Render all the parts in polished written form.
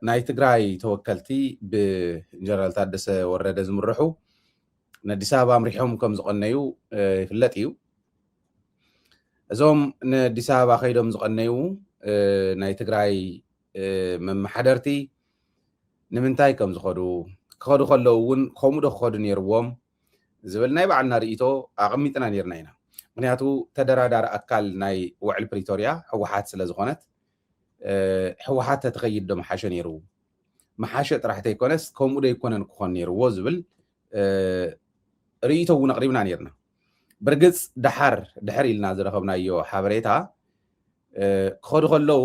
ናይ ትግራይ ተወከልቲ ብጀነራል ታደሰ ወረደ ዝምርሑ ንአዲስ አበባ ምሪሖም ከም ዝቀነዩ ይፍለጥ እዩ እዞም ንአዲስ አበባ ከይዶም ዝቀነዩ ናይ ትግራይ መማሓደርቲ ንምንታይ ከም ዝኸዱ ክኸዱ ከለዉ እውን ከምኡ ዶ ክኸዱ ነይርዎም ዝብል ናይ ባዕልና ርእይቶ ኣቐሚጥና ነርና ኢና ምክንያቱ ተደራዳሪ ኣካል ናይ ውዕል ፕሪቶርያ ሕወሓት ስለ ዝኾነት ሕወሓት ተተኸይድ ዶ መሓሸ ነይሩ መሓሸ ጥራሕ ተይኮነስ ከምኡ ዶ ይኮነን ክኾን ነይርዎ ዝብል ርእይቶ እውን ኣቕሪብና ነርና ብርግፅ ድሕር ኢልና ዝረኸብናዮ ሓበሬታ ክኸዱ ከለዉ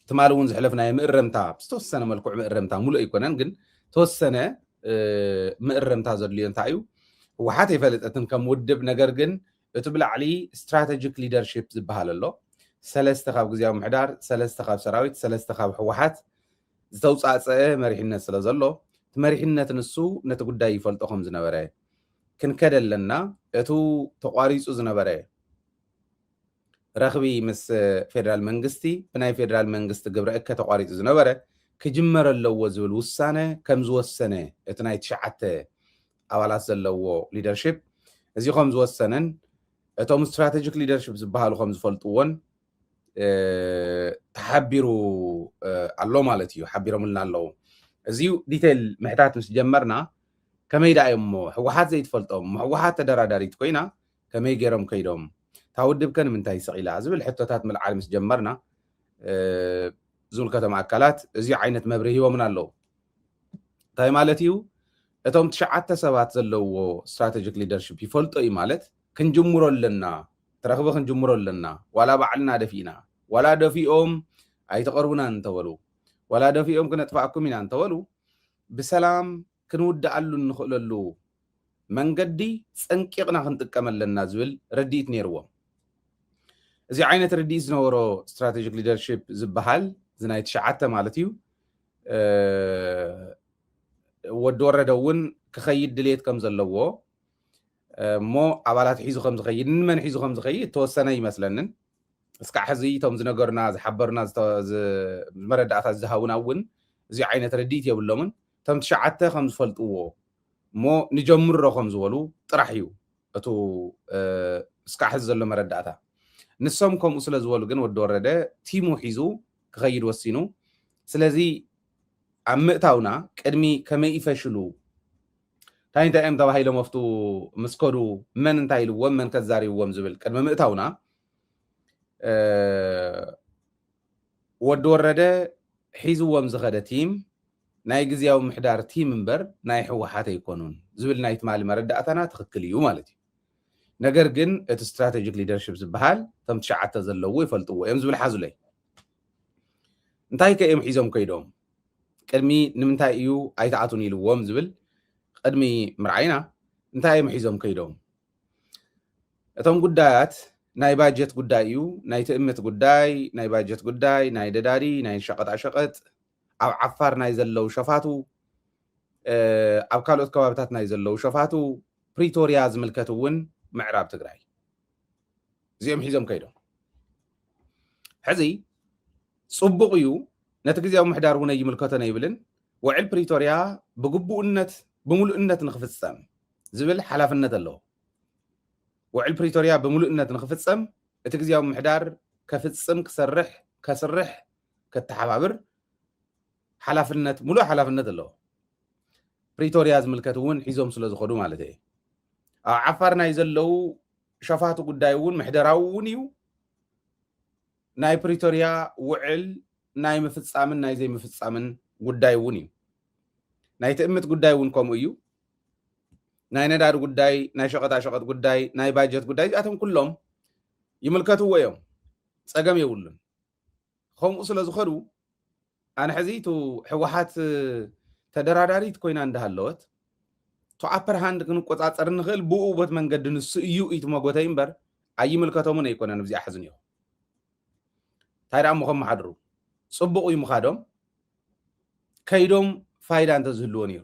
ትማል እውን ዝሕለፍናዮ ምእረምታ ብዝተወሰነ መልክዕ ምእረምታ ሙሉእ ኣይኮነን ግን ተወሰነ ምእረምታ ዘድልዮ እንታይ እዩ ሕወሓት ኣይፈለጠትን ከም ውድብ ነገር ግን እቲ ብላዕሊ ስትራቴጂክ ሊደርሺፕ ዝበሃል ኣሎ ሰለስተ ካብ ግዝያዊ ምሕዳር ሰለስተ ካብ ሰራዊት ሰለስተ ካብ ሕወሓት ዝተውፃፀአ መሪሕነት ስለ ዘሎ እቲ መሪሕነት ንሱ ነቲ ጉዳይ ይፈልጦ ከም ዝነበረ ክንከደ ኣለና እቱ ተቋሪፁ ዝነበረ ረኽቢ ምስ ፌደራል መንግስቲ ብናይ ፌደራል መንግስቲ ግብረ እከ ተቋሪፁ ዝነበረ ክጅመር ኣለዎ ዝብል ውሳነ ከም ዝወሰነ እቲ ናይ 9 ኣባላት ዘለዎ ሊደርሺፕ እዚ ከም ዝወሰነን እቶም ስትራቴጂክ ሊደርሺፕ ዝበሃሉ ከም ዝፈልጥዎን ተሓቢሩ ኣሎ ማለት እዩ ሓቢሮምልና ኣለዉ እዚዩ ዲቴል ምሕታት ምስ ጀመርና ከመይ ዳ እሞ ሕወሓት ዘይትፈልጦም ሕወሓት ተደራዳሪት ኮይና ከመይ ገይሮም ከይዶም ታውድብ ከን ምንታይ ሰቂላ ዝብል ሕቶታት መልዓል ምስ ጀመርና ዝምልከቶም ኣካላት እዚ ዓይነት መብርሂ ሂቦምና ኣለዉ እንታይ ማለት እዩ እቶም 9 ሰባት ዘለዎ ስትራቴጂክ ሊደርሺፕ ይፈልጦ እዩ ማለት ክንጅምሮ ኣለና ተረኽበ ክንጅምሮ ኣለና ዋላ ባዕልና ደፊእና ዋላ ደፊኦም ኣይተቐርቡና እንተበሉ ዋላ ደፊኦም ክነጥፋእኩም ኢና እንተበሉ ብሰላም ክንውዳእሉ ንኽእለሉ መንገዲ ፀንቂቕና ክንጥቀም ኣለና ዝብል ረዲኢት ነይርዎም እዚ ዓይነት ረዲኢት ዝነበሮ ስትራቴጂክ ሊደርሺፕ ዝበሃል ዝናይ 9 ማለት እዩ ወዲ ወረደ እውን ክኸይድ ድሌት ከም ዘለዎ እሞ ኣባላት ሒዙ ከም ዝኸይድ ንመን ሒዙ ከም ዝኸይድ ተወሰነ ይመስለንን እስካዕ ሕዚ እቶም ዝነገሩና ዝሓበሩና መረዳእታት ዝሃቡና እውን እዚ ዓይነት ረዲኢት የብሎምን እቶም 9 ከም ዝፈልጥዎ እሞ ንጀምሮ ከም ዝበሉ ጥራሕ እዩ እቱ እስካዕ ሕዚ ዘሎ መረዳእታ ንሶም ከምኡ ስለ ዝበሉ ግን ወዲ ወረደ ቲሙ ሒዙ ክኸይድ ወሲኑ ስለዚ ኣብ ምእታውና ቅድሚ ከመይ ይፈሽሉ እንታይ እዮም ተባሂሎም ወፍቱ ምስከዱ መን እንታይ ኢልዎም መን ከዛሪብዎም ዝብል ቅድሚ ምእታውና ወዲ ወረደ ሒዝዎም ዝኸደ ቲም ናይ ግዝያዊ ምሕዳር ቲም እምበር ናይ ሕወሓት ኣይኮኑን ዝብል ናይ ትማሊ መረዳእታና ትክክል እዩ ማለት እዩ ነገር ግን እቲ ስትራቴጂክ ሊደርሺፕ ዝበሃል እቶም 9 ዘለዎ ይፈልጥዎ እዮም ዝብል ሓዙለይ እንታይ ከእዮም ሒዞም ከይዶም ቅድሚ ንምንታይ እዩ ኣይተኣቱን ኢልዎም ዝብል ቅድሚ ምርዓይና እንታይ እዮም ሒዞም ከይዶም እቶም ጉዳያት ናይ ባጀት ጉዳይ እዩ ናይ ትእምት ጉዳይ ናይ ባጀት ጉዳይ ናይ ደዳዲ ናይ ሸቐጣሸቐጥ ኣብ ዓፋር ናይ ዘለው ሸፋቱ ኣብ ካልኦት ከባቢታት ናይ ዘለው ሸፋቱ ፕሪቶሪያ ዝምልከት እውን ምዕራብ ትግራይ እዚኦም ሒዞም ከይዶም ሕዚ ፅቡቕ እዩ ነቲ ግዝያዊ ምሕዳር እውን ይምልከቶን ኣይብልን ውዕል ፕሪቶሪያ ብግቡእነት ብምሉእነት ንክፍፀም ዝብል ሓላፍነት ኣለዎ ውዕል ፕሪቶሪያ ብምሉእነት ንክፍፀም እቲ ግዝያዊ ምሕዳር ከፍፅም ከስርሕ ከተሓባብር ሓላፍነት ሙሉእ ሓላፍነት ኣለዎ ፕሪቶሪያ ዝምልከት እውን ሒዞም ስለ ዝኸዱ ማለት እዩ ኣብ ዓፋር ናይ ዘለው ሸፋቱ ጉዳይ እውን ምሕደራዊ እውን እዩ ናይ ፕሪቶሪያ ውዕል ናይ ምፍፃምን ናይ ዘይምፍፃምን ጉዳይ እውን እዩ ናይ ትእምት ጉዳይ እውን ከምኡ እዩ ናይ ነዳዲ ጉዳይ ናይ ሸቐጣሸቐጥ ጉዳይ ናይ ባጀት ጉዳይ እዚኣቶም ኩሎም ይምልከትዎ እዮም ፀገም የብሉን ከምኡ ስለ ዝኸዱ ኣነ ሕዚ ቱ ሕወሓት ተደራዳሪት ኮይና እንዳሃለወት ቱ ኣፐር ሃንድ ክንቆፃፀር ንኽእል ብኡ በት መንገዲ ንሱ እዩ ኢት መጎተይ እምበር ኣይምልከቶምን ኣይኮነን ብዚኣ ሕዝን እዮም እንታይ ደኣ እሞ ከመሓድሩ ፅቡቕ እዩ ምኻዶም ከይዶም ፋይዳ እንተዝህልዎ ነይሩ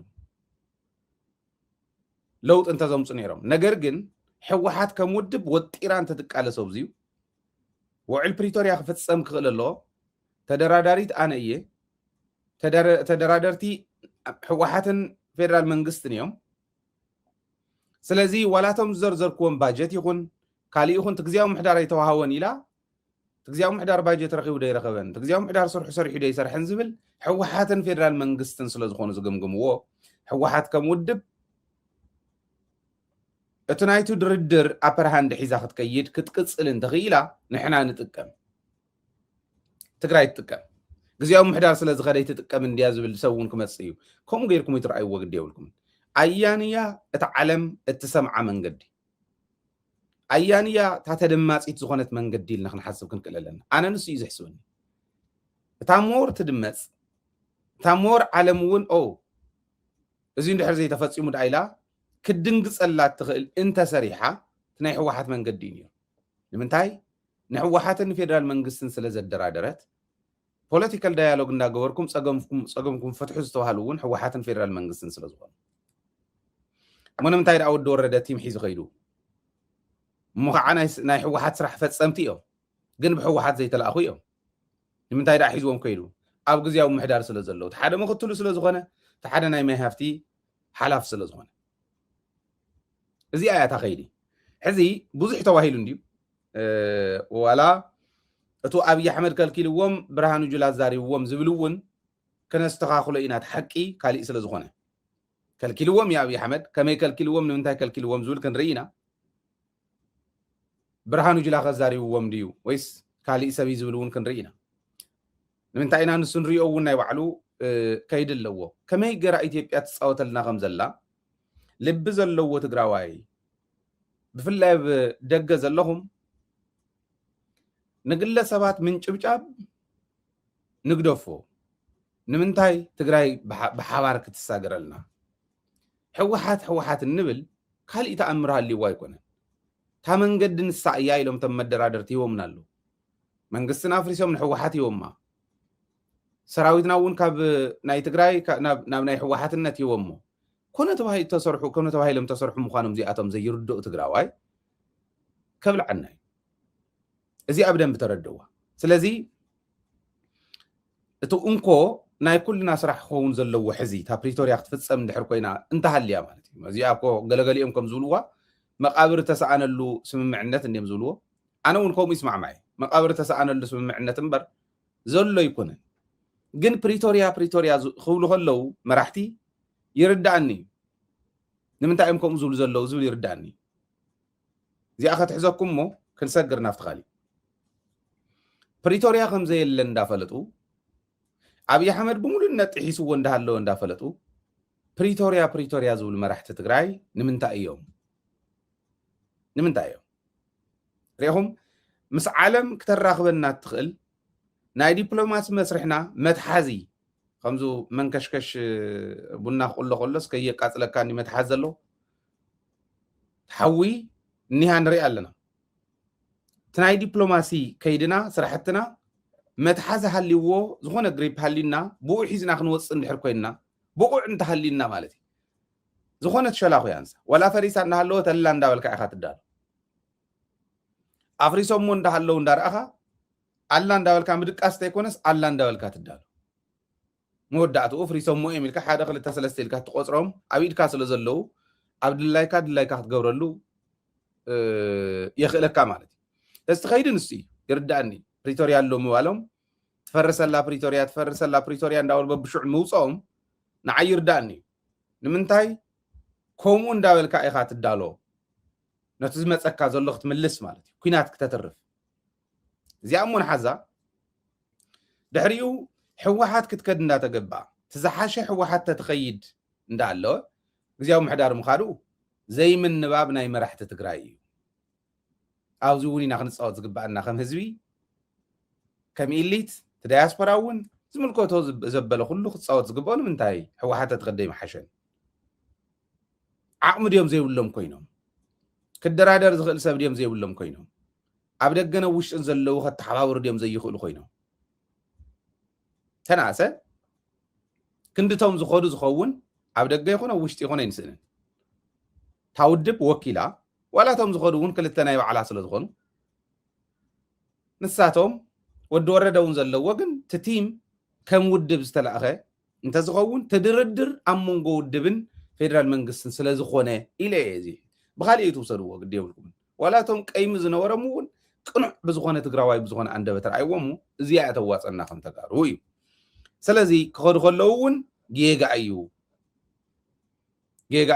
ለውጥ እንተዘምፁ ነይሮም ነገር ግን ሕወሓት ከም ውድብ ወጢራ እንተትቃለሰ ብዝዩ ውዕል ፕሪቶሪያ ክፍፀም ክኽእል ኣለዎ ተደራዳሪት ኣነ እየ ተደራደርቲ ሕወሓትን ፌደራል መንግስትን እዮም ስለዚ ዋላቶም ዘርዘርክዎም ባጀት ይኹን ካልእ ይኹን ትግዚያዊ ምሕዳር ኣይተዋሃወን ኢላ ትግዚያዊ ምሕዳር ባጀት ረኺቡ ዶ ይረኸበን ትግዚያዊ ምሕዳር ሰሪሑ ዶ ይሰርሕን ዝብል ሕወሓትን ፌደራል መንግስትን ስለ ዝኾኑ ዝግምግምዎ ሕወሓት ከም ውድብ እቲ ናይቱ ድርድር ኣፐርሃንድ ሒዛ ክትከይድ ክትቅፅል እንተኽኢላ ንሕና ንጥቀም ትግራይ ትጥቀም ግዚያዊ ምሕዳር ስለ ዝኸደ ይትጥቀም እንድያ ዝብል ሰብ እውን ክመፅእ እዩ ከምኡ ገይርኩም ይትረኣይዎ ግዲ የብልኩም ኣያንያ እቲ ዓለም እትሰምዓ መንገዲ ኣያንያ እታ ተደማፂት ዝኾነት መንገዲ ኢልና ክንሓስብ ክንክእል ኣለና ኣነ ንሱ እዩ ዝሕስበኒ እታ ሞር ትድመፅ እታ ሞር ዓለም እውን እዚ እንድሕር ዘይተፈፂሙ ዳ ኢላ ክድንግፀላ ትኽእል እንተሰሪሓ ናይ ሕወሓት መንገዲ እዩ ንምንታይ ንሕወሓትን ፌደራል መንግስትን ስለ ዘደራደረት ፖለቲካል ዳያሎግ እንዳገበርኩም ፀገምኩም ፍትሑ ዝተባሃሉ እውን ሕወሓትን ፌደራል መንግስትን ስለ ዝኾኑ ምንምንታይ ደኣ ወዲ ወረደ ቲም ሒዙ ኸይዱ እሞ ከዓ ናይ ሕወሓት ስራሕ ፈፀምቲ እዮም ግን ብሕወሓት ዘይተለኣኹ እዮም ንምንታይ ደኣ ሒዝዎም ከይዱ ኣብ ግዜያዊ ምሕዳር ስለ ዘለዎ እቲ ሓደ ምኽትሉ ስለ ዝኾነ እቲ ሓደ ናይ ማይ ሃፍቲ ሓላፍ ስለ ዝኾነ እዚኣ እያ እታ ኸይዲ ሕዚ ብዙሕ ተባሂሉ እንድዩ ዋላ እቱ ኣብይ ኣሕመድ ከልኪልዎም ብርሃኑ ጁላ ዛሪብዎም ዝብል እውን ከነስተኻኽሎ ኢና እቲ ሓቂ ካሊእ ስለ ዝኾነ ከልኪልዎም የኣብይ ኣሕመድ ከመይ ከልኪልዎም ንምንታይ ከልኪልዎም ዝብል ክንርኢ ኢና ብርሃኑ ጁላ ከዛሪብዎም ድዩ ወይስ ካሊእ ሰብ ዝብል እውን ክንርኢ ኢና ንምንታይ ኢና ንሱ ንሪኦ እውን ናይ ባዕሉ ከይዲ ኣለዎ ከመይ ገራ ኢትዮጵያ ትፃወተልና ከም ዘላ ልቢ ዘለዎ ትግራዋይ ብፍላይ ብደገ ዘለኹም ንግለ ሰባት ምንጭብጫብ ንግደፎ ንምንታይ ትግራይ ብሓባር ክትሳገረልና ሕወሓት እንብል ካልእ ተኣምር ሃልይዎ ኣይኮነን እታ መንገዲ ንሳ እያ ኢሎም ቶም መደራደርቲ ሂቦምና ኣሎ መንግስትና ኣፍሪሶም ንሕወሓት ሂቦማ ሰራዊትና እውን ካብ ናይ ትግራይ ናብ ናይ ሕወሓትነት ሂቦሞ ኮነ ተባሂሎም ተሰርሑ ምዃኖም እዚኣቶም ዘይርድኡ ትግራዋይ ከብልዓና እዩ እዚ ኣብ ደንብ ተረድዋ ስለዚ እቲ እንኮ ናይ ኩልና ስራሕ ክኸውን ዘለዎ ሕዚ እታ ፕሪቶርያ ክትፍፀም እንድሕር ኮይና እንተሃልያ ማለት እዩ እዚኣ እኮ ገለገሊኦም ከም ዝብልዋ መቃብር ተሰኣነሉ ስምምዕነት እንድም ዝብልዎ ኣነ እውን ከምኡ ይስማዕማዕ መቃብር ተሰኣነሉ ስምምዕነት እምበር ዘሎ ይኮነን ግን ፕሪቶርያ ክብሉ ከለዉ መራሕቲ ይርዳእኒ ንምንታይ እዮም ከምኡ ዝብሉ ዘለዉ ዝብል ይርዳእኒ እዚኣ ከትሕዘኩም እሞ ክንሰግር ናፍቲ ካሊእ ፕሪቶርያ ከም ዘየለን እንዳፈለጡ ኣብይ ኣሕመድ ብሙሉነት ጥሒስዎ እንዳሃለዎ እንዳፈለጡ ፕሪቶርያ ዝብሉ መራሕቲ ትግራይ ንምንታይ እዮም ሪኢኹም ምስ ዓለም ክተራኽበና ትኽእል ናይ ዲፕሎማሲ መስርሕና መትሓዚ ከምዙ መንከሽከሽ ቡና ክቕሎ ከሎስ ከየቃፅለካኒ መትሓዝ ዘሎ ሓዊ እኒሃ ንሪኢ ኣለና እቲ ናይ ዲፕሎማሲ ከይድና ስራሕትና መትሓዚ ሃልይዎ ዝኾነ ግሪፕ ሃሊና ብኡ ሒዝና ክንወፅእ እንድሕር ኮይንና ብቑዕ እንተሃሊና ማለት እዩ ዝኾነት ሸላኹ ያንሳ ወላ ፈሪሳ እንዳሃለዎ ተላ እንዳበልካ ኢኻ ትዳሎ ኣፍሪሶሞ እንዳሃለዉ እንዳርኣኻ ኣላ እንዳበልካ ምድቃስ እንተይኮነስ ኣላ እንዳበልካ ትዳሎ መወዳእትኡ ፍሪሶሞ እዮም ኢልካ 1 2 3 ኢልካ ትቆፅሮም ኣብ ኢድካ ስለ ዘለዉ ኣብ ድላይካ ክትገብረሉ የኽእለካ ማለት እዩ እዚ ትኸይዲ ንሱ እዩ ይርዳእኒ ፕሪቶርያ ኣሎ ምባሎም ትፈርሰላ ፕሪቶርያ እንዳበሉ በብሽዑ ምውፅኦም ንዓይ ይርዳእኒ እዩ ንምንታይ ከምኡ እንዳበልካ ኢኻ ትዳሎ ነቲ ዝመፀካ ዘሎ ክትምልስ ማለት እዩ ኩናት ክተትርፍ እዚኣ እሞ ንሓዛ ድሕሪኡ ሕወሓት ክትከድ እንዳተገባእ ትዝሓሸ ሕወሓት ተትኸይድ እንዳሃለወ ግዜያዊ ምሕዳር ምኻዱ ዘይምንባብ ናይ መራሕቲ ትግራይ እዩ ኣብዚ እውን ኢና ክንፃወት ዝግባአና ከም ህዝቢ ከም ኢሊት ዳያስፖራ እውን ዝምልከቶ ዘበለ ኩሉ ክትፃወት ዝግብኦ ንምንታይ ሕወሓት ተትኸደ ይመሓሸን ዓቕሚ ድዮም ዘይብሎም ኮይኖም ክደራደር ዝኽእል ሰብ ድዮም ዘይብሎም ኮይኖም ኣብ ደገነ ውሽጥን ዘለዉ ከተሓባብሩ ድዮም ዘይኽእሉ ኮይኖም ተናእሰ ክንድቶም ዝኸዱ ዝኸውን ኣብ ደገ ይኹነ ውሽጢ ይኹነ ይንስእንን ታውድብ ወኪላ ዋላቶም ዝኸዱ እውን ክልተ ናይ ባዕላ ስለ ዝኾኑ ንሳቶም ወዲ ወረደ እውን ዘለዎ ግን እቲ ቲም ከም ውድብ ዝተለኣኸ انت زخون تدردر امونغو دبن فيدرال منغستن سلازخونه الى يزي بخالي يتوسدوا قد يبلكم ولا توم قيم زنورمون قنع بزخونه تግራዋይ بزخونه አንደበት አይወሙ እዚያ ተዋጽና ከም ተጋሩ እዩ ስለዚ ክኸዱ ከለውን ጌጋ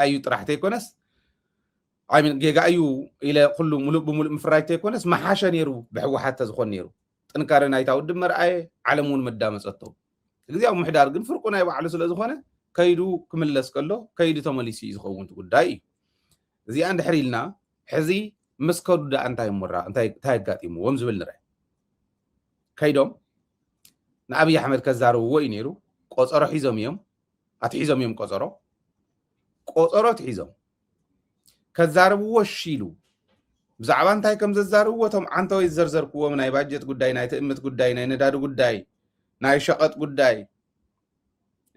እዩ ጥራሕተ ይኮነስ አይምን ጌጋ እዩ ኢለ ኩሉ ሙሉእ ብሙሉእ ምፍራይተ ይኮነስ መሓሸ ነይሩ ብሕወሓት ተዝኾን ነይሩ ጥንካረ ናይታ ውድብ መርኣየ ዓለሙን መዳመፀቶ እግዚአብሔር ምሕዳር ግን ፍርቁ ናይ ባዕሉ ስለዝኾነ ከይዱ ክምለስ ከሎ ከይዱ ተመሊሱ ዝኸውን ጉዳይ እዚኣ እንድሕሪልና ሕዚ መስከዱ ዳ እንታይ ምራ እንታይ ታይጋጢምዎም ዝብል ንረ ከይዶም ንአብይ አሕመድ ከዛረብዎ እዩ ነይሩ ቆፀሮ ሒዞም እዮም አትሒዞም እዮም ቆፀሮ ትሒዞም ከዛረብዎ ሽኢሉ ብዛዕባ እንታይ ከም ዘዛረብዎ ቶም ዓንተወይ ዘርዘርክዎም ናይ ባጀት ጉዳይ ናይ ትእምት ጉዳይ ናይ ነዳዲ ጉዳይ ናይ ሸቐጥ ጉዳይ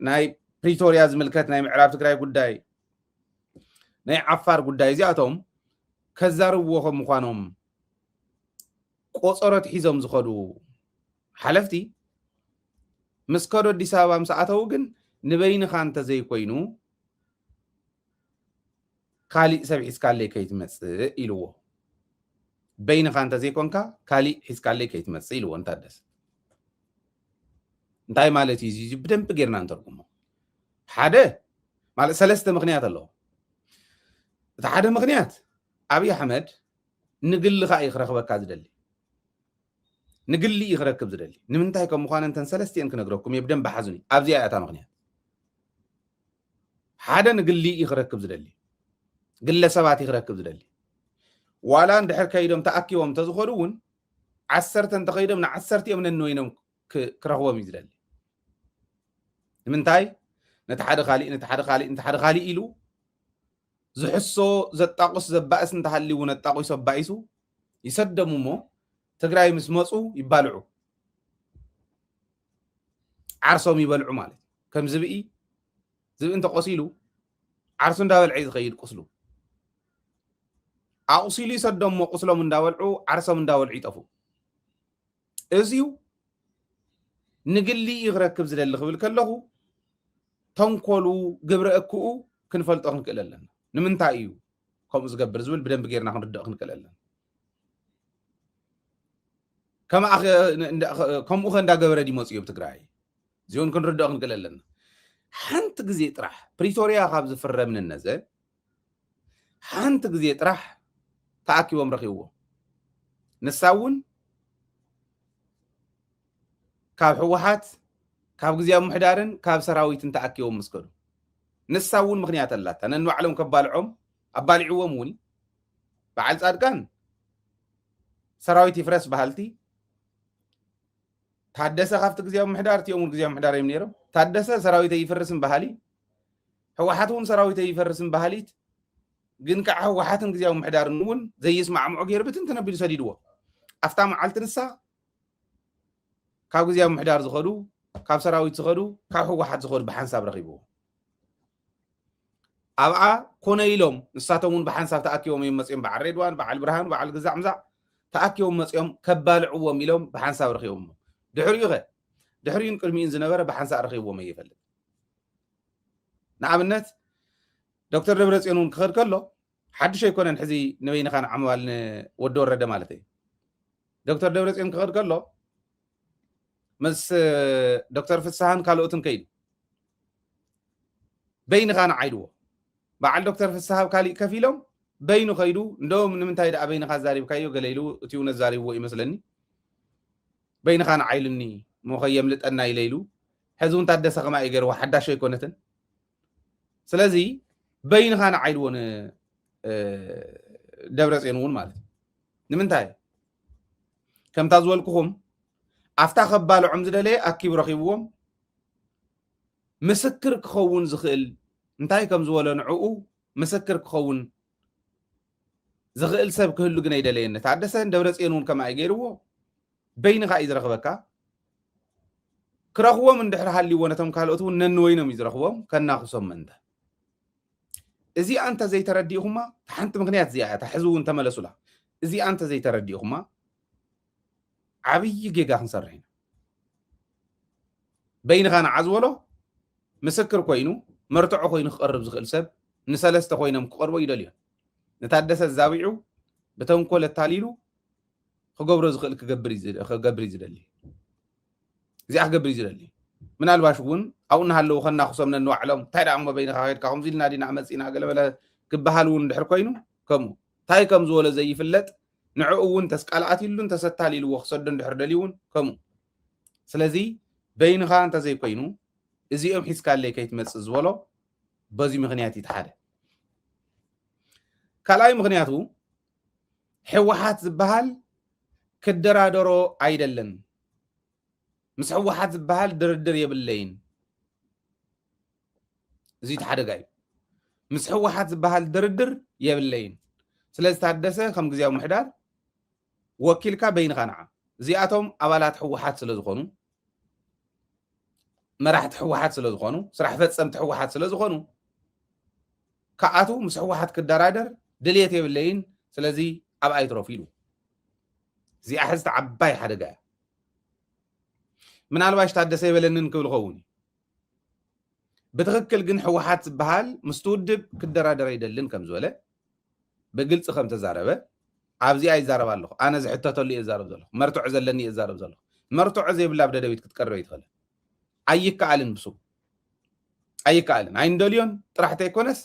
ናይ ፕሪቶሪያ ዝምልከት ናይ ምዕራብ ትግራይ ጉዳይ ናይ ዓፋር ጉዳይ እዚኣቶም ከዛረብዎ ከም ምዃኖም ቆፀሮ ትሒዞም ዝኸዱ ሓለፍቲ مسكرو አዲስ አበባ مساعته ግን ንበይንኻ እንተ ዘይኮይኑ ካሊእ ሰብ ሒዝካለይ ከይትመጽእ ኢልዎ በይንኻ እንተ ዘይኮንካ ካሊእ ሒዝካለይ ከይትመጽእ ኢልዎ እንታደስ እንታይ ማለት እዩ እዚ ብደንብ ጌርና እንተርጉሞ ሓደ ማለት ሰለስተ ምክንያት ኣለዎ እቲ ሓደ ምክንያት አብይ አሕመድ ንግልኻ ይኽረኽበካ ዝደሊ نقلي يخركب زدلي نمنتهي كم مخان انتن سلستين كنقرأكم يبدن بحزني أبزي آياتا مغنيات حدا نقلي يخركب زدلي قل سبات يخركب زدلي ولا ندحر كيدهم تأكي ومتزخرون عسرت انت قيدهم عسرتي من النوينهم كرهوا مزدلي نمنتهي نتحد خالي إلو زحسو زتاقص زبائس نتحلي ونتاقو يسبائسو يسدمو مو تግራይ ምስ መጹ ይባልዑ ዓርሶም ይበልዑ ማለት ከም ዝብኢ እንተ ቆሲሉ ዓርሱ እንዳበልዐ ዝኸይድ ቁስሉ ኣቁሲሉ ይሰዶም ቁስሎም እንዳበልዑ ዓርሶም እንዳበልዑ ይጠፉ እዚዩ ንግሊ ይኽረክብ ዝደሊ ክብል ከለኹ ተንኮሉ ግብረ እክኡ ክንፈልጦ ክንክእል ኣለና ንምንታይ እዩ ከምኡ ዝገብር ዝብል ብደንብ ጌርና ክንርድእ ክንክእል ኣለና كم أخن دا جبر دي مصيب تقرأي زيون كن رد أخن كللن حنت جزء طرح بريتوريا خابز فرر من النزل حنت جزء طرح تأكي ومرخيوه نساون كاب حوحات كاب جزء محدارن كاب سراويت تأكي ومسكر نساون مغنيات الله أنا نوعلم كبالعم أبالعوه موني بعد أركان سراويت يفرس بحالتي ታደሰ ካብቲ ግዜያዊ ምሕዳር ትዮም ግዜያዊ ምሕዳር እዮም ነይሮም ታደሰ ሰራዊት ይፈርስን ባህሊ ህወሓቱን ሰራዊት ይፈርስን ባህሊት ግን ከዓ ህወሓትን ግዜያዊ ምሕዳርን እውን ዘይስማዕምዑ ገይሩ ብትንተነቢሉ ሰዲድዎ ኣፍታ መዓልቲ ንሳ ካብ ግዜያዊ ምሕዳር ዝኸዱ ካብ ሰራዊት ዝኸዱ ካብ ህወሓት ዝኸዱ ብሓንሳብ ረኺብዎ ኣብኣ ኮነ ኢሎም ንሳቶም እውን ብሓንሳብ ተኣኪቦም እዮም መፅኦም በዓል ሬድዋን በዓል ብርሃን በዓል ግዛዕ ምዛዕ ተኣኪቦም መፅኦም ከባልዕዎም ኢሎም ብሓንሳብ ረኺቦም ድሕሪዩን ቅድሚኡን ዝነበረ ብሓንሳብ ረኺብዎም እየፈልጥ ንኣብነት ዶክተር ደብረጽዮን እውን ክኸድ ከሎ ሓድሽ ኣይኮነን ሕዚ ንበይንኻ ንዓመባል ወዲ ወረደ ማለት እዩ ዶክተር ደብረጽዮን ክኸድ ከሎ ምስ ዶክተር ፍስሓን ካልኦትን ከይዱ በይንኻ ንዓይድዎ በዓል ዶክተር ፍስሓ ካሊእ ከፍ ኢሎም በይኑ ከይዱ እንደውም ንምንታይ ደኣ በይንኻ ዛሪብካዮ ገለ ኢሉ እቲ እውነት ዛሪብዎ ይመስለኒ بين خان عيلني مخيم لتأنا إليلو حزون تدس خما إيجر وحدا شيء كونتن سلازي بين خان عيلون دبرس ينون مال نمنتاي كم تزول كهم أفتح بالو عمز دلي أكيد رخيبهم مسكر كخون زخيل نتاي كم زولن عقو مسكر كخون زخيل سب كهلو جناي دلي نتعدسن دبرس ينون كما إيجروا بينغا يزرخبكا كرخوم من دحر حالي ونتم كالوتو ننوينم يزرخوم كناخصم منده ازي انت زي ترديهما حنت مغنيات زياده حزون تملسولا ازي انت زي ترديهما عبي جيجا خنصرين بينغا نعزولو مسكر كوينو مرتع كوينو قرب زخل سب نسلست كوينم قربو يدليو نتادس الزاويعو بتنكل التاليلو خقبر زخل كجبري زدلي زي أخجبري زدلي من الباشون أو نهلو خلنا خصمنا نوعلم تايدا عم بين خير كهم زين نادي نعمل سينا قال ولا كبهالون دحر كوينو كمو تاي كم زول زي فلت نعقون تسقالات يلون تستالي لو خصدن دحر دليون كمو سلازي بين خان تزي كوينو እዚኦም ሒስካ ለይ ከይትመጽእ ዝበሎ በዚ ምክንያት ይተሓደ ካልኣይ ምክንያቱ ሕወሓት ዝበሃል ክደራደሮ አይደለን ምስ ሕወሓት ዝበሃል ድርድር የብለይን እዚ ተሓደጋ እዩ ምስ ሕወሓት ዝበሃል ድርድር የብለይን ስለዚ ታደሰ ከም ግዜያዊ ምሕዳር ወኪልካ በይንኻ ንዓ እዚኣቶም ኣባላት ሕወሓት ስለ ዝኾኑ መራሕቲ ሕወሓት ስለ ዝኾኑ ስራሕ ፈጸምቲ ሕወሓት ስለ ዝኾኑ ከኣቱ ምስ ሕወሓት ክደራደር ድልየት የብለይን ስለዚ ኣብ ኣይትረፉ ኢሉ እዚኣ ሕዝቲ ዓባይ ሓደጋ እያ ምናልባሽ ታደሰ ይበለንን ክብል ኸውን ብትክክል ግን ሕወሓት ዝበሃል ምስ ትውድብ ክደራደር ኣይደልን ከም ዝበለ ብግልፂ ከም ተዛረበ ኣብዚ ኣይዛረብ ኣለኹ ኣነ ዝሕተተሉ እየ ዛረብ ዘለኹ መርትዖ ዘለኒ እየ ዛረብ ዘለኹ መርትዖ ዘይብላ ብደደቢት ክትቀርበ ይትኽእል ኣይከኣልን ብሱ ኣይከኣልን ኣይንደልዮን ጥራሕተ ይኮነስ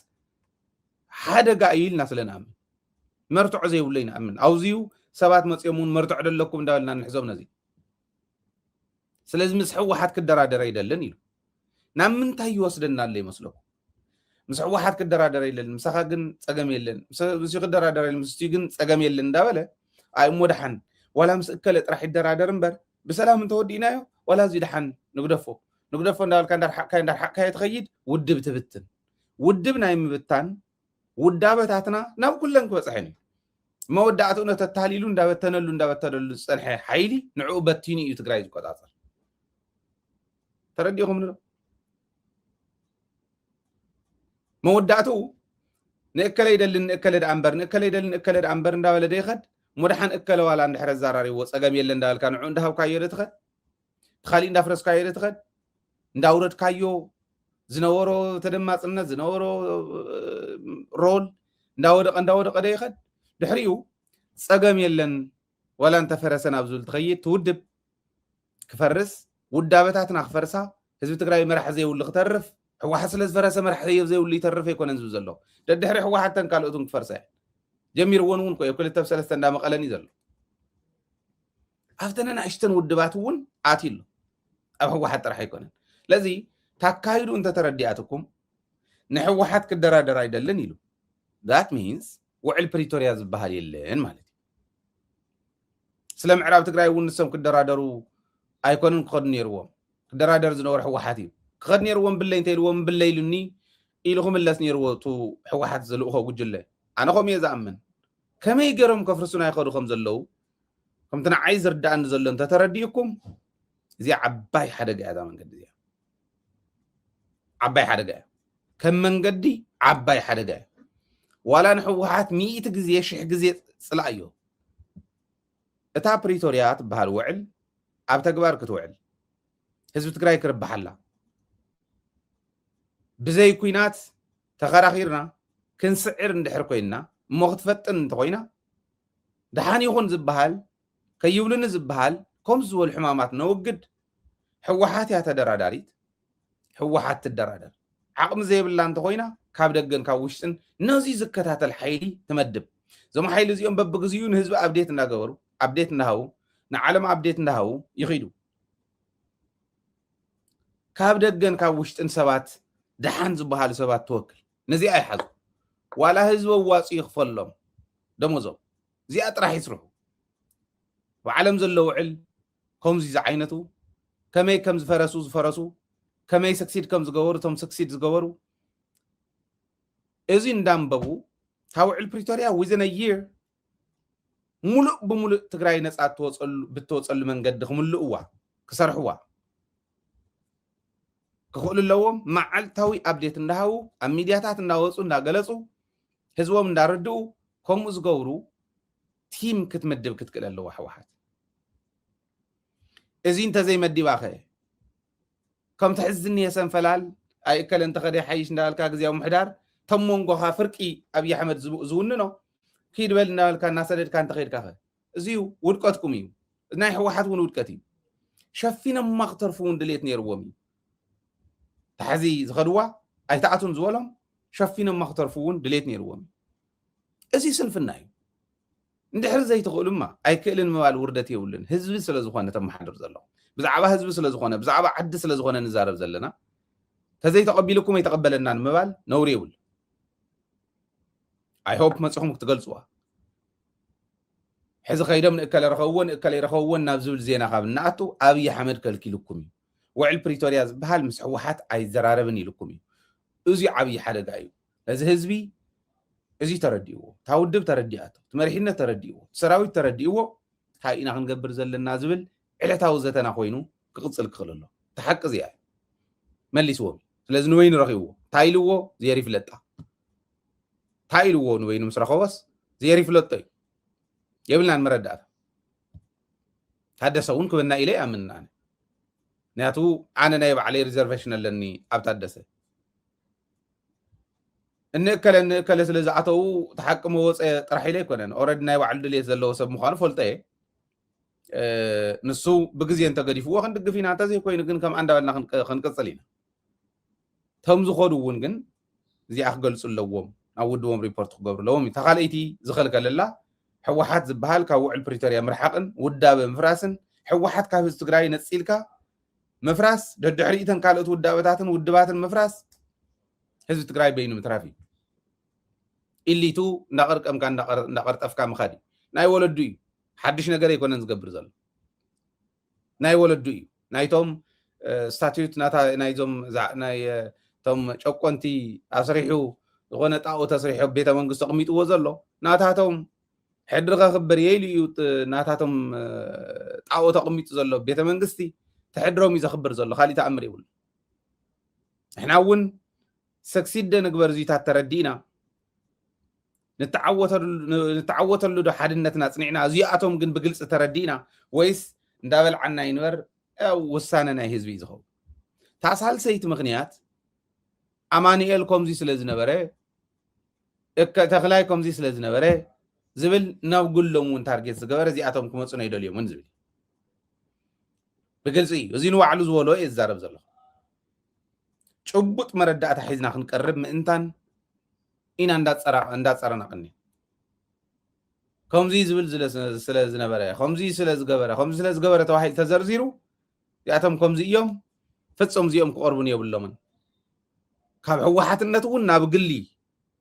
ሓደጋ እዩ ኢልና ስለንኣምን መርትዖ ዘይብሉ ይንኣምን ኣውዚዩ ሰባት መፅኦም እውን መርትዖ ደለኩም እንዳበልና ንሕዞም ነዚ ስለዚ ምስ ሕወሓት ክደራደር ኣይደልን ኢሉ ናብ ምንታይ ይወስደና ኣሎ ይመስለኩም ምስ ሕወሓት ክደራደር ኣይደልን ምሳኻ ግን ፀገም የለን ምስ ክደራደር የለን ምስ ግን ፀገም የለን እንዳበለ ኣይ እሞ ድሓን ዋላ ምስ እከለ ጥራሕ ይደራደር እምበር ብሰላም እንተወዲእናዮ ዋላ እዚ ድሓን ንግደፎ እንዳበልካ እንዳርሓቅካ ትኸይድ ውድብ ትብትን ውድብ ናይ ምብታን ውዳበታትና ናብ ኩለን ክበፅሐን እዩ መወዳእትኡ ነተታሊሉ እንዳበተነሉ ዝፀንሐ ሓይሊ ንዕኡ በቲኑ እዩ ትግራይ ዝቆፃፀር ተረዲእኹም ንዶ መወዳእትኡ ንእከለ ይደልን ንእከለ ዳ እምበር ንእከለ ይደልን ንእከለ ዳ እምበር እንዳበለ ደይኸድ ሙድሓን እከለ ዋላ እንድሕረ ዛራሪዎ ፀገም የለ እንዳበልካ ንዕኡ እንዳሃብካዮ ዶ ትኸድ ትኻሊእ እንዳፍረስካዮ ዶ ትኸድ እንዳውረድካዮ ዝነበሮ ተደማፅነት ዝነበሮ ሮል እንዳወደቀ ዶ ይኸድ ድሕሪኡ ፀገም የለን ዋላ እንተፈረሰ ናብ ዝብል ትኸይድ ትውድብ ክፈርስ ውዳበታትና ክፈርሳ ህዝቢ ትግራይ መራሒ ዘይብሉ ክተርፍ ሕወሓት ስለ ዝፈረሰ መራሒ ዘይብሉ ይተርፍ ኣይኮነን ዝብል ዘሎ ደድሕሪ ሕወሓትን ካልኦትን ክፈርሳ ጀሚርዎን እውን ኮዮ ክልተ ሰለስተ እንዳመቐለኒ ዘሎ ኣብተን ንኣሽተን ውድባት እውን ኣትይሉ ኣብ ሕወሓት ጥራሕ ኣይኮነን ለዚ ታካይዱ እንተተረዲኣትኩም ንሕወሓት ክደራደር ኣይደልን ኢሉ ዛት ሚንስ ውዕል ፕሪቶሪያ ዝበሃል የለን ማለት እዩ ስለ ምዕራብ ትግራይ እውን ንሶም ክደራደሩ ኣይኮንን ክኸዱ ነይርዎም ክደራደር ዝነበሩ ሕወሓት እዩ ክኸድ ነይርዎም ብለይ እንተኢልዎም ብለይሉኒ ኢሉ ክምለስ ነይርዎ ቱ ሕወሓት ዘልእኾ ጉጅለ ኣነ ከምኡ እየ ዝኣምን ከመይ ገይሮም ከፍርሱና ይኸዱ ከም ዘለዉ ከምቲ ንዓይ ዝርዳእኒ ዘሎ እንተተረዲእኩም እዚኣ ዓባይ ሓደጋ እያ እዛ መንገዲ እዚኣ ዓባይ ሓደጋ እያ ከም መንገዲ ዓባይ ሓደጋ እያ ዋላ ንሕወሓት 100 ግዜ 1000 ግዜ ፅላእ እዩ እታ ፕሪቶሪያ ትበሃል ውዕል ኣብ ተግባር ክትውዕል ህዝቢ ትግራይ ክርባሓላ ብዘይ ኩናት ተኸራኺርና ክንስዕር እንድሕር ኮይንና እሞ ክትፈጥን እንተኮይና ድሓን ይኹን ዝበሃል ከይብሉኒ ዝበሃል ከምዚ ዝበሉ ሕማማት ነውግድ ሕወሓት እያ ተደራዳሪት ሕወሓት ትደራደር ዓቕሚ ዘይብላ እንተኮይና ካብ ደገን ካብ ውሽጥን ነዚ ዝከታተል ሓይሊ ትመድብ እዞም ሓይሊ እዚኦም በብግዚኡ ንህዝቢ ኣብዴት እንዳገበሩ ኣብዴት እንዳሃቡ ንዓለም ኣብዴት እንዳሃቡ ይኸይዱ ካብ ደገን ካብ ውሽጥን ሰባት ድሓን ዝበሃሉ ሰባት ትወክል ነዚኣ ይሓዙ ዋላ ህዝቢ ዋፂ ይኽፈሎም ደሞዞም እዚኣ ጥራሕ ይስርሑ ብዓለም ዘሎ ውዕል ከምዚ ዝዓይነቱ ከመይ ከም ዝፈረሱ ከመይ ሰክሲድ ከም ዝገበሩ እቶም ሰክሲድ ዝገበሩ እዚ እንዳንበቡ ካብ ውዕል ፕሪቶሪያ ዊዝን አ ይር ሙሉእ ብሙሉእ ትግራይ ነፃ ብትወፀሉ መንገዲ ክምልእዋ ክሰርሕዋ ክኽእሉ ኣለዎም መዓልታዊ ኣብዴት እንዳሃቡ ኣብ ሚድያታት እንዳወፁ እንዳገለፁ ህዝቦም እንዳረድኡ ከምኡ ዝገብሩ ቲም ክትምድብ ክትክእል ኣለዋ ሕወሓት እዚ እንተዘይመዲባ ኸ ከምቲ ሕዚ ዝኒሄ ሰንፈላል أي كلن تخدي حيش ندالك جزيا محدار تمونغو فرقي أبي أحمد زوننو كيد بل ندالك ناسدد كان تخير كافه زيو ودقتكم يو ناي حوحات ون ودقتي شفينا ما اخترفون دليت نيرومي تحزي زغدوا أي تاعتون زولم شفينا ما اخترفون دليت نيرومي أزي سلفناي ندحر زي تقول ما أي كلن موال وردتي ولن هزب سلازخوانة تم حضر زلو بزعبا هزب سلازخوانة بزعبا عد سلازخوانة نزارب زلنا فزي تقبلكم يتقبلنا الموال نوريول I hope ما تصحهم تقلصوا حز خيدم نأكل رخوون نابزول زينا قابل ناتو أبي حمد كالكي لكمي وعل بريتوريا بهال مسحوحات أي زراربني لكمي أزي عبي حدا قايو لازي هزبي أزي ترديوه تاودب تردياته تمرحينا ترديوه سراوي ترديوه هاي إنا خنقبر زل النازبل إلا تاوزتنا خوينو كقصل كخل الله تحق زياء مالي سوامي لازم وين رخيوه تايلوه زياري فلتا تايلوه نوين مسرخوص زياري فلتا يبلنا المرد هذا سوون كبرنا إليه أمننا ناتو أنا نايب عليه ريزرفيشن لأني أبتدسه إن كلا سلزعته تحكموا طرح إليه كنا أورد نايب على اللي زلوا سب مخالف فلتة نسو بجزي أنت قدي فوق خن فينا تزي كوين كن كم عنده لنا خن كسلينا تهم زخدوا ونجن زي أخجل سلوهم أو دوم ريبورت قبر لهم تخاليتي زخلك لله حوحات زبهال كاو البريتوريا مرحقن وداب مفراسن حوحات كاو استقراي نتسيلكا مفراس ددحريتن كالوت ودابتاتن ودباتن مفراس حزب تقراي بينو مترافي اللي تو نقر كم كان نقر افكا مخادي ناي ولدوي حدش نغير يكونن زغبر زل ناي ولدوي نايتوم ستاتيوت ناتا نايزوم ناي توم چقونتي اسريحو غونه طاو تسريحو بيت منغست قميطو زلو ناتاتوم حدرغا خبر يليو ناتاتم طاو تقميط زلو بيت منغستي تحدروم يزخبر زلو خالي تامر يقول احنا ون سكسيد نغبر زيتا تردينا نتعوت له حدنتنا صنعنا زياتهم كن بغلص تردينا ويس ندابل عنا ينبر وساننا حزبي زخو تاسال سيت مغنيات امانيل كومزي سلازنبره تخلاي كومزي سلازنبره زبل ناو قلهم وان تارجت زغبر زياتهم كمصنا يدليهم من زبل بغلصي زينو وعلو زولو يزارب زلو ጭቡጥ መረዳእታ ሒዝና ክንቀርብ ምእንታን ኢና እንዳጸራና ቅኒ ከምዚ ዝብል ስለ ዝነበረ ከምዚ ስለ ዝገበረ ተባሂል ተዘርዚሩ ያቶም ከምዚ እዮም ፍጹም እዚኦም ክቐርቡን የብሎምን ካብ ሕወሓትነት እውን ናብ ግሊ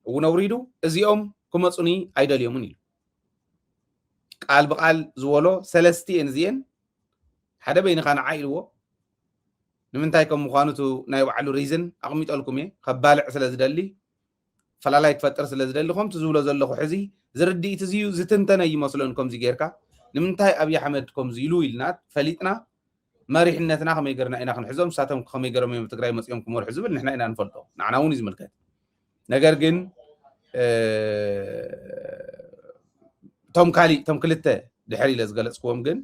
እውን አውሪዱ እዚኦም ክመፁኒ አይደልዮምን ኢሉ ቃል በቃል ዝወሎ ሰለስቲአን እዚአን ሓደ በይንኻ ንዓ ኢልዎ ንምንታይ ከም ምዃኑቱ ናይ ባዕሉ ሪዝን ኣቕሚጠልኩም እየ ከባልዕ ስለ ዝደሊ ፈላላይ ክፈጥር ስለ ዝደሊ ከምቲ ዝብሎ ዘለኹ ሕዚ ዝርድኢት እዚዩ ዝተንተነ ይመስሎን ከምዚ ጌርካ ንምንታይ ኣብዪ ኣሕመድ ከምዚ ኢሉ ኢልና ፈሊጥና መሪሕነትና ከመይ ገርና ኢና ክንሕዞም ንሳቶም ከመይ ገሮም እዮም ትግራይ መፅኦም ክመርሑ ዝብል ንሕና ኢና ንፈልጦ ንዓና እውን እዩ ዝምልከት ነገር ግን ቶም ክልተ ድሕሪ ኢለ ዝገለፅክዎም ግን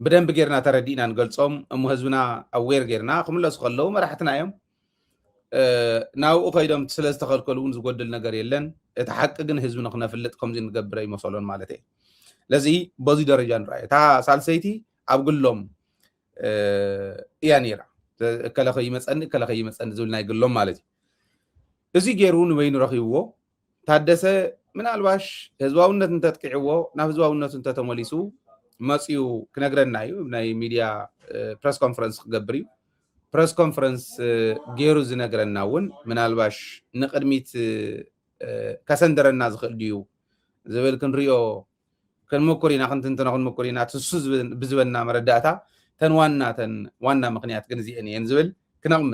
بدن بغيرنا تردينا نقلصهم ام حزبنا اوير غيرنا كملص خلو مرحتنا يوم ناو قيدم سلاس تخلكلون زغدل ነገር የለን የተሐቀቅን ህዝብና ክነፍልጥ ከምዚ ንገብረ ይመስሎን ማለት እዩ ለዚ በዚ ደረጃ ንራይ ታ ሳልሰይቲ ኣብግሎም ያኔራ ከለኸይ መጸን ዝብልና ይግሎም ማለት እዩ እዚ ገይሩን ወይን ረኺብዎ ታደሰ ምናልባሽ ህዝባውነት እንተጥቂዕዎ ናብ ህዝባውነት እንተተመሊሱ መጽዩ ክነግረና እዩ ናይ ሚዲያ ፕሬስ ኮንፈረንስ ክገብር እዩ ፕሬስ ኮንፈረንስ ገይሩ ዝነግረና እውን ምናልባሽ ንቅድሚት ከሰንደረና ዝኽእል ድዩ ዝብል ክንሪኦ ክንምኩር ኢና ክንምኩር ኢና ትሱ ብዝበና መረዳእታ ተን ዋና ምክንያት ግን እዚአን እየን ዝብል ክነቕምጥ